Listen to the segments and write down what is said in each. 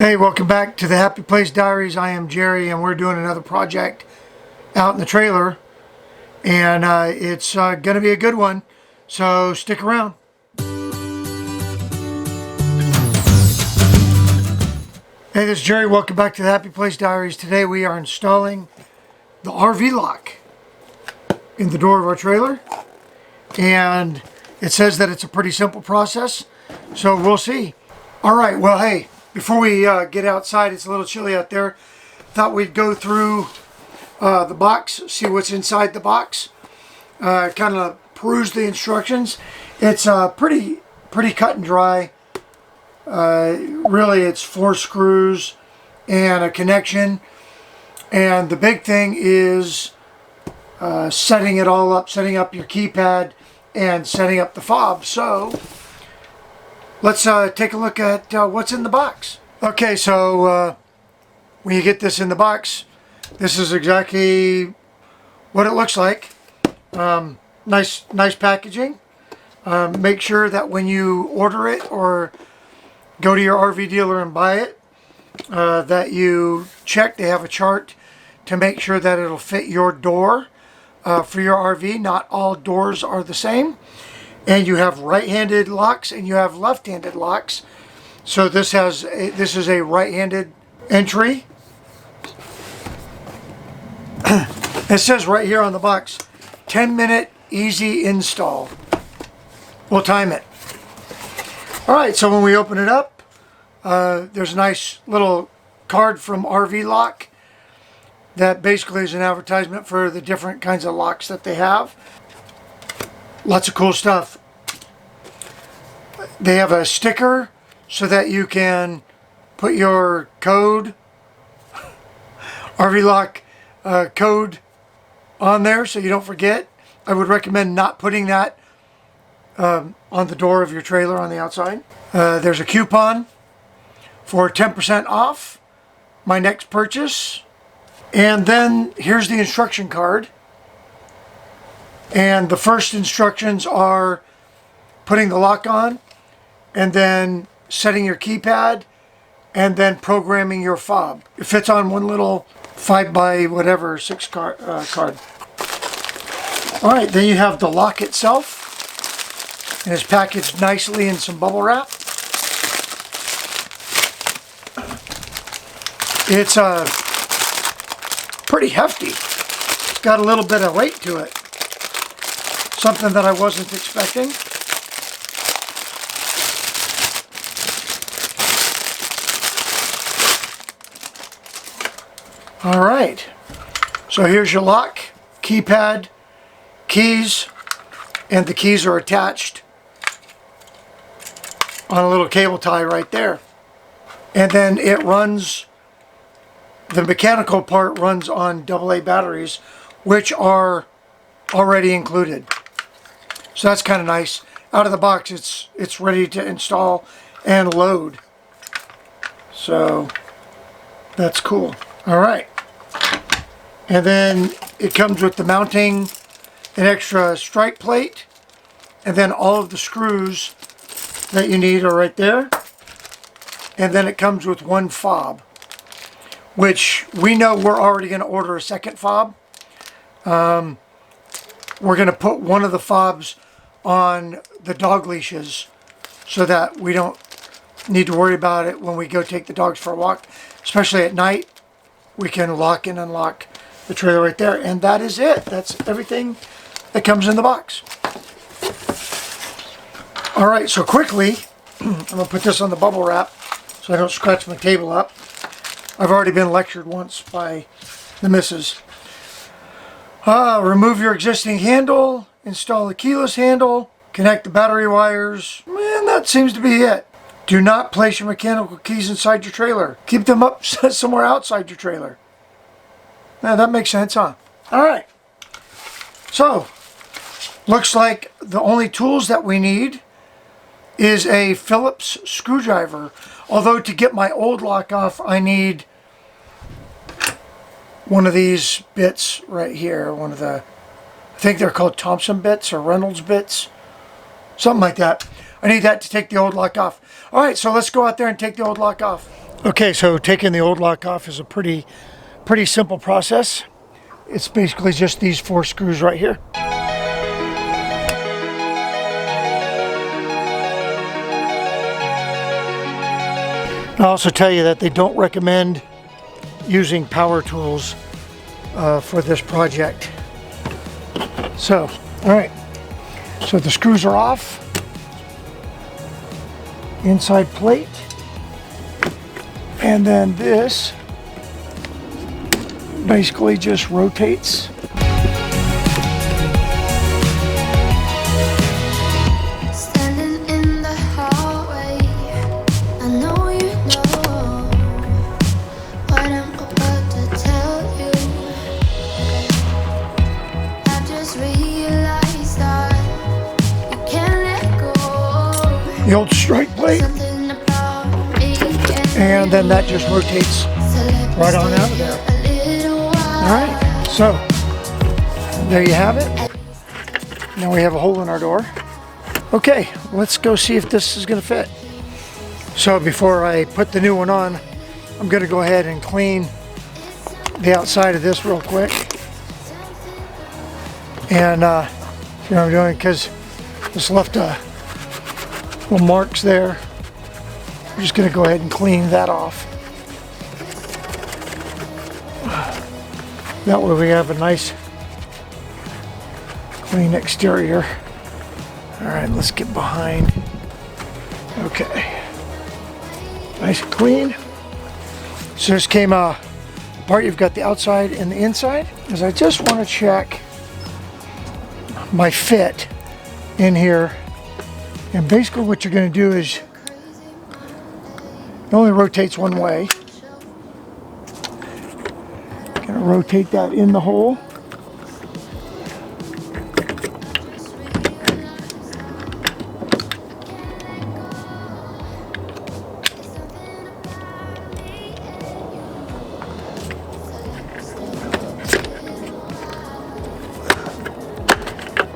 Hey, welcome back to the Happy Place Diaries. I am Jerry, and we're doing another project out in the trailer, and it's going to be a good one, so stick around. Hey, this is Jerry. Welcome back to the Happy Place Diaries. Today we are installing the RV lock in the door of our trailer, and it says that it's a pretty simple process, so we'll see. All right, well, hey, before we get outside, it's a little chilly out there. Thought we'd go through the box, see what's inside the box, kind of peruse the instructions. It's pretty cut and dry. Really, it's 4 screws and a connection. And the big thing is setting it all up, setting up your keypad and setting up the fob. So let's take a look at what's in the box. Okay, so when you get this in the box, this is exactly what it looks like. Nice packaging. Make sure that when you order it or go to your RV dealer and buy it, that you check. They have a chart to make sure that it'll fit your door for your RV. Not all doors are the same. And you have right-handed locks and you have left-handed locks. So this is a right-handed entry. It says right here on the box, 10-minute easy install. We'll time it. All right, so when we open it up, there's a nice little card from RVLOCK that basically is an advertisement for the different kinds of locks that they have. Lots of cool stuff. They have a sticker so that you can put your code, RVLOCK code on there so you don't forget. I would recommend not putting that on the door of your trailer on the outside. There's a coupon for 10% off my next purchase. And then here's the instruction card. And the first instructions are putting the lock on, and then setting your keypad, and then programming your fob. It fits on one little 5x6 card. All right, then you have the lock itself, and it's packaged nicely in some bubble wrap. It's pretty hefty. It's got a little bit of weight to it. Something that I wasn't expecting. All right, so here's your lock, keypad, keys, and the keys are attached on a little cable tie right there. And then it runs, the mechanical part runs on AA batteries, which are already included. So that's kind of nice. Out of the box, it's ready to install and load. So that's cool. All right. And then it comes with the mounting, an extra strike plate, and then all of the screws that you need are right there. And then it comes with one fob, which we know we're already going to order a second fob. We're going to put one of the fobs on the dog leashes so that we don't need to worry about it when we go take the dogs for a walk, especially at night. We can lock and unlock the trailer right there, and that is it. That's everything that comes in the box. All right, so quickly, I'm gonna put this on the bubble wrap so I don't scratch my table up. I've already been lectured once by the missus. Remove your existing handle, install the keyless handle, connect the battery wires, and that seems to be it. Do not place your mechanical keys inside your trailer. Keep them up somewhere outside your trailer. Now that makes sense, huh? All right. So, looks like the only tools that we need is a Phillips screwdriver. Although to get my old lock off, I need one of these bits right here. One of the, I think they're called Thompson bits or Reynolds bits. Something like that. I need that to take the old lock off. All right, so let's go out there and take the old lock off. Okay, so taking the old lock off is a pretty simple process. It's basically just these 4 screws right here. I'll also tell you that they don't recommend using power tools for this project. So, all right, so the screws are off. Inside plate. And then this basically just rotates. Standing in the hallway, I know you know what I'm about to tell you. I just realized that you can't let go. The old strike plate. Something about me, And then that just rotates right on out of there. All right, so there you have it. Now we have a hole in our door. Okay, let's go see if this is going to fit. So before I put the new one on, I'm going to go ahead and clean the outside of this real quick. And you know what I'm doing, because this left little marks there. I'm just going to go ahead and clean that off. That way we have a nice clean exterior. All right, let's get behind. Okay, nice and clean. So this came apart. You've got the outside and the inside. Because I just want to check my fit in here. And basically what you're going to do is, it only rotates one way. Gonna rotate that in the hole.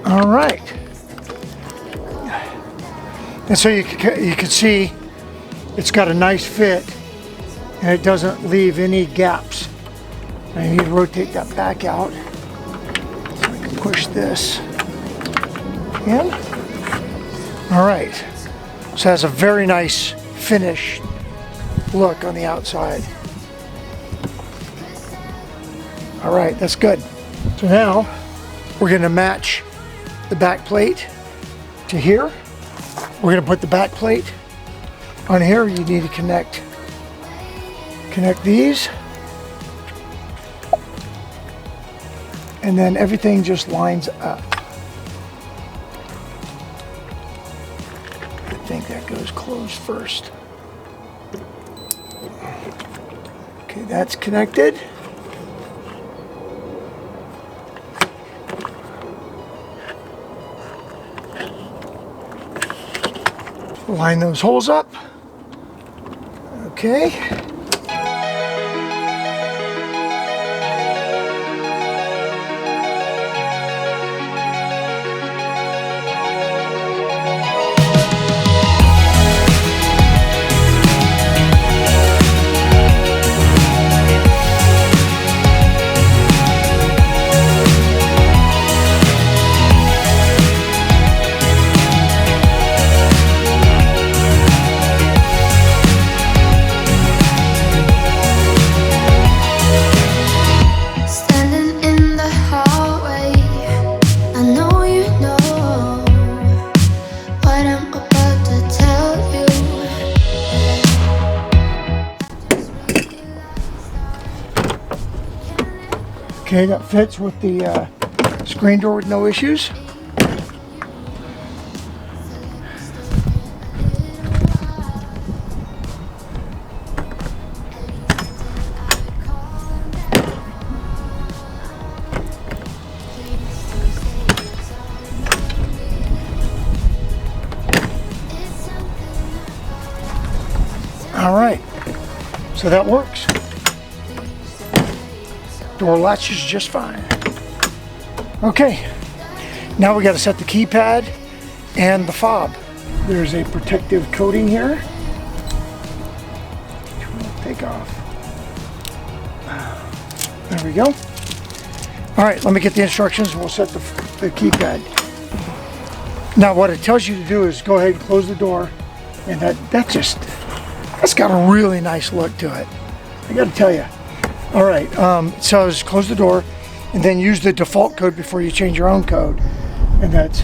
All right. And so you can see it's got a nice fit and it doesn't leave any gaps. I need to rotate that back out so I can push this in. All right, so it has a very nice finished look on the outside. All right, that's good. So now we're going to match the back plate to here. We're going to put the back plate on here. You need to connect these. And then everything just lines up. I think that goes closed first. Okay, that's connected. Line those holes up. Okay. Okay, that fits with the screen door with no issues. All right, so that works. Door latches just fine. Okay, now we got to set the keypad and the fob. There's a protective coating here. off. There we go. All right, let me get the instructions and we'll set the keypad. Now what it tells you to do is go ahead and close the door, and that's got a really nice look to it, I gotta tell you. All right, so just close the door and then use the default code before you change your own code, and that's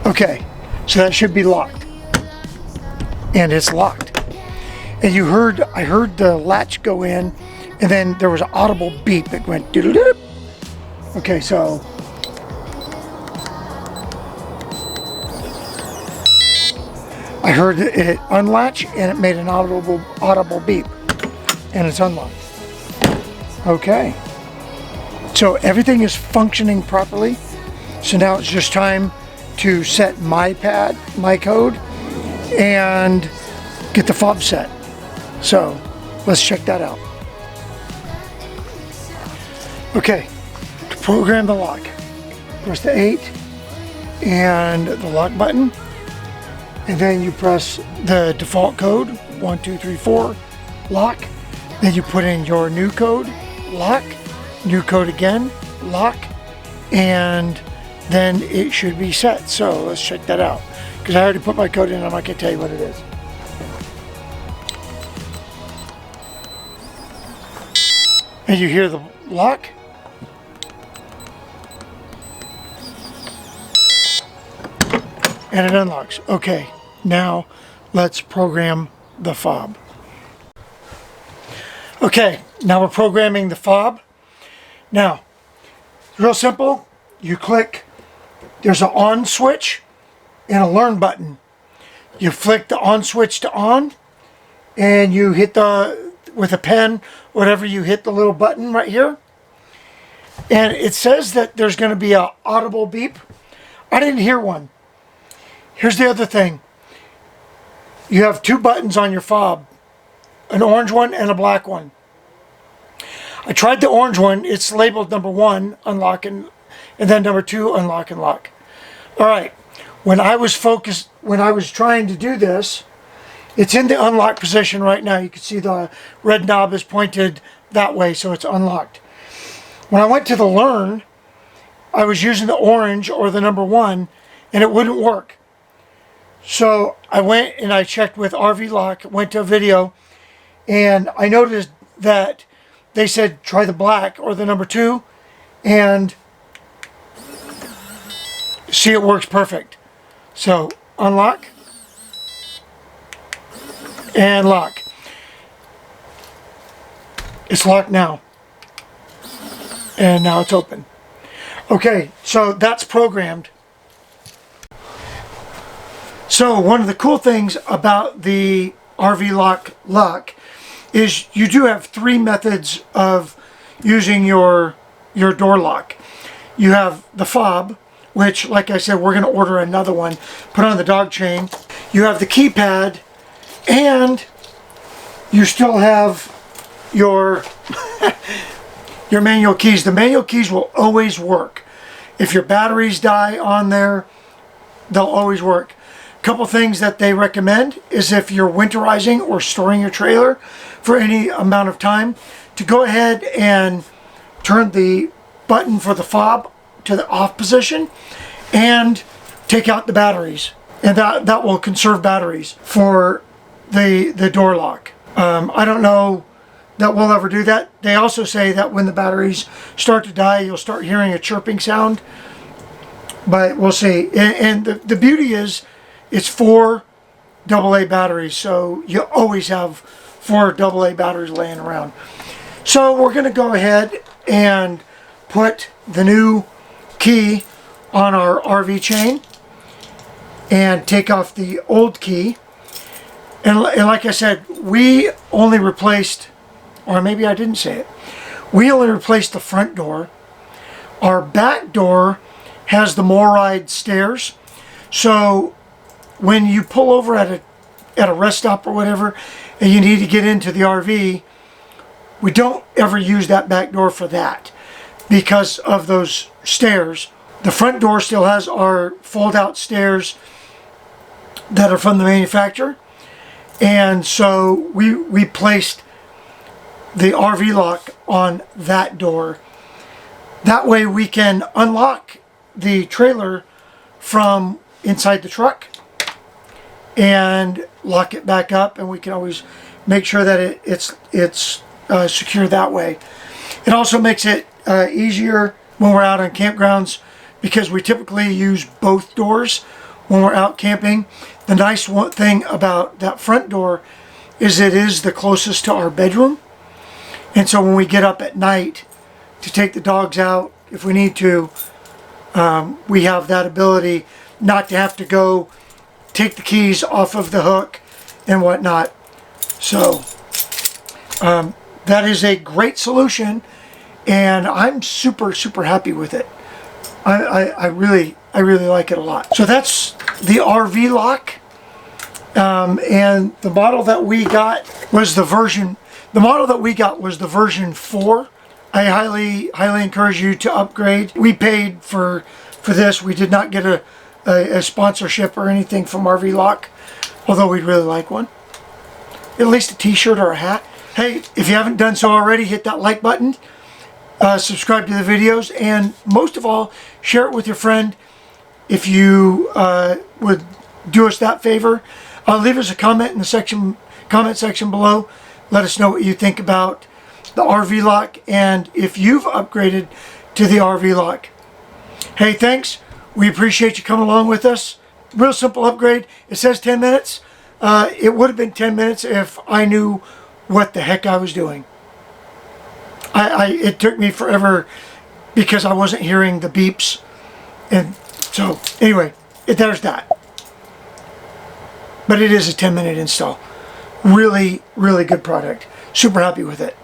okay. So that should be locked, and it's locked. And I heard the latch go in, and then there was an audible beep that went doodle-doop. Okay, so I heard it unlatch, and it made an audible beep, and it's unlocked. Okay, so everything is functioning properly. So now it's just time to set my code, and get the fob set. So let's check that out. Okay, to program the lock, press the 8 and the lock button, and then you press the default code 1234 lock. Then you put in your new code, lock, new code again, lock, and then it should be set. So let's check that out, because I already put my code in. I'm not going to tell you what it is. And you hear the lock. And it unlocks. Okay, now let's program the fob. Okay, now we're programming the fob. Now, real simple. You click, there's an on switch and a learn button. You flick the on switch to on, and you hit with a pen, whatever, you hit the little button right here. And it says that there's going to be an audible beep. I didn't hear one. Here's the other thing. You have two buttons on your fob, an orange one and a black one. I tried the orange one. It's labeled number 1, unlock, and then number 2, unlock and lock. All right. When I was trying to do this, it's in the unlock position right now. You can see the red knob is pointed that way, so it's unlocked. When I went to the learn, I was using the orange or the number 1, and it wouldn't work. So I went and I checked with RVLOCK, went to a video, and I noticed that they said try the black or the number 2, and see, it works perfect. So unlock and lock. It's locked now, and now it's open. Okay, so that's programmed. So one of the cool things about the RVLOCK lock is you do have 3 methods of using your door lock. You have the fob, which, like I said, we're going to order another one, put on the dog chain. You have the keypad, and you still have your your manual keys. The manual keys will always work. If your batteries die on there, they'll always work. Couple things that they recommend is if you're winterizing or storing your trailer for any amount of time, to go ahead and turn the button for the fob to the off position and take out the batteries, and that will conserve batteries for the door lock. I don't know that we'll ever do that. They also say that when the batteries start to die, you'll start hearing a chirping sound, but we'll see. And the beauty is, it's 4 AA batteries, so you always have 4 AA batteries laying around. So we're going to go ahead and put the new key on our RV chain and take off the old key. And like I said, we only replaced, or maybe I didn't say it, we only replaced the front door. Our back door has the MORRIDE stairs, so when you pull over at a rest stop or whatever, and you need to get into the RV, we don't ever use that back door for that because of those stairs. The front door still has our fold-out stairs that are from the manufacturer. And so we placed the RV lock on that door. That way we can unlock the trailer from inside the truck and lock it back up, and we can always make sure that it's secure that way. It also makes it easier when we're out on campgrounds, because we typically use both doors when we're out camping. The nice thing about that front door is it is the closest to our bedroom, and so when we get up at night to take the dogs out, if we need to, we have that ability not to have to go take the keys off of the hook and whatnot. So that is a great solution, and I'm super happy with it. I really like it a lot. So that's the RVLOCK, and the model that we got was the version 4. I highly encourage you to upgrade. We paid for this. We did not get a sponsorship or anything from RVLOCK, although we'd really like one. At least a t-shirt or a hat. Hey, if you haven't done so already, hit that like button, subscribe to the videos, and most of all, share it with your friend. If you would do us that favor, leave us a comment in the comment section below. Let us know what you think about the RVLOCK and if you've upgraded to the RVLOCK. Hey, thanks. We appreciate you coming along with us. Real simple upgrade. It says 10 minutes. It would have been 10 minutes if I knew what the heck I was doing. It took me forever because I wasn't hearing the beeps. And so, anyway, there's that. But it is a 10-minute install. Really good product. Super happy with it.